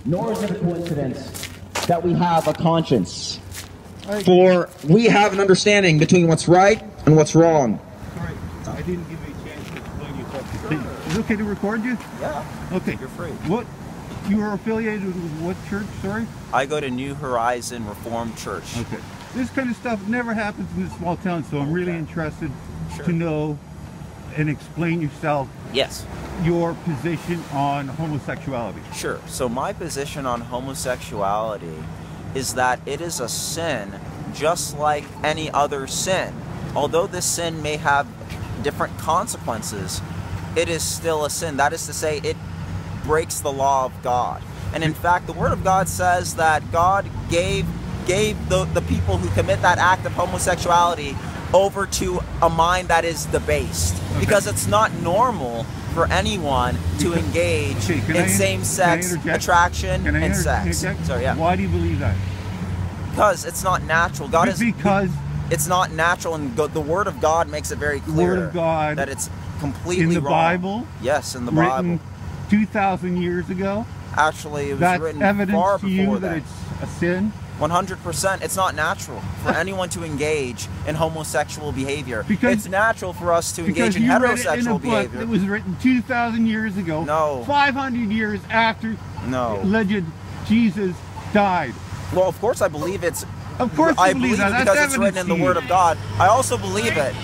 nor is it a coincidence that we have a conscience. For we have an understanding between what's right and what's wrong. Sorry, I didn't give you a chance to explain yourself. Is it okay to record you? Yeah. Okay. You're free. What? You are affiliated with what church, sorry? I go to New Horizon Reformed Church. Okay. This kind of stuff never happens in this small town, so I'm really interested to know and explain yourself. Yes. Your position on homosexuality. Sure. So my position on homosexuality is that it is a sin just like any other sin. Although this sin may have different consequences, it is still a sin. That is to say, it breaks the law of God. And in fact, the Word of God says that God gave the people who commit that act of homosexuality over to a mind that is debased. Okay. Because it's not normal for anyone to engage in same-sex attraction and sex. So, yeah. Why do you believe that? Because it's not natural. God is because it's not natural, and the Word of God makes it very clear Word of God that it's completely in the wrong. Bible. Yes, in the written Bible. 2,000 years ago. Actually, it was That's written evidence far to before you that it's a sin. 100%. It's not natural for anyone to engage in homosexual behavior. Because it's natural for us to engage in heterosexual behavior. It was written 2,000 years ago. No. 500 years after alleged Jesus died. Well, of course I believe it's. Of course I you believe that. it because it's written in the Word of God. I also believe it. Just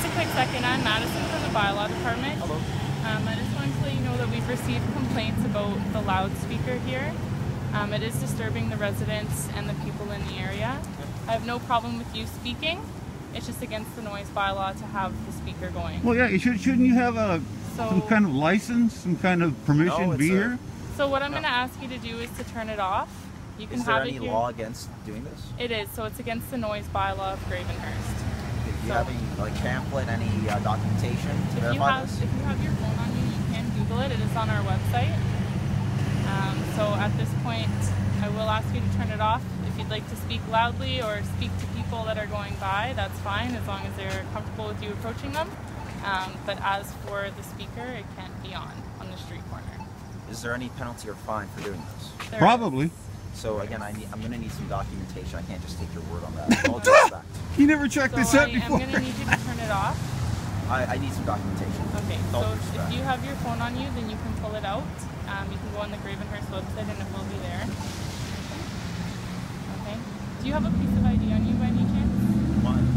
a quick second. I'm Madison from the Bylaw Department. Hello. I just wanted to let you know that we've received complaints about the loudspeaker here. It is disturbing the residents and the people in the area. I have no problem with you speaking. It's just against the noise bylaw to have the speaker going. Well, yeah, shouldn't you have some kind of license, some kind of permission to be here? So what I'm going to ask you to do is to turn it off. You can is there have any it here. law against doing this? It is. So it's against the noise bylaw of Gravenhurst. Do you have any pamphlet, any documentation to verify this? If you have your phone on you, you can Google it. It is on our website. So at this point, I will ask you to turn it off. If you'd like to speak loudly or speak to people that are going by, that's fine, as long as they're comfortable with you approaching them. But as for the speaker, it can't be on the street corner. Is there any penalty or fine for doing this? Probably. So again, I'm going to need some documentation. I can't just take your word on that. With all due respect. You never checked this out before. I'm going to need you to turn it off. I need some documentation. Okay, so if you have your phone on you, then you can pull it out. You can go on the Gravenhurst website and it will be there. Okay. Do you have a piece of ID on you by any chance? One.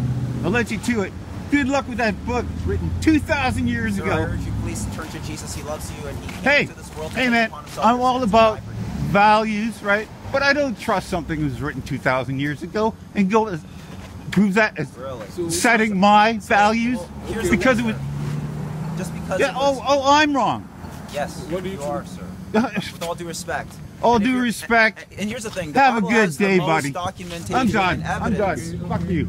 I'll let you to it. Good luck with that book written 2,000 years ago. I urge you, please turn to Jesus. He loves you and he came to this world to hey man, upon himself I'm all about values, right? But I don't trust something that was written 2,000 years ago and go as prove that as setting my values because it was just because. Yeah. I'm wrong. Yes, what you are, sir. With all due respect. All due respect. And here's the thing. Have a good day, buddy. Documentation I'm done. I'm done. Fuck you.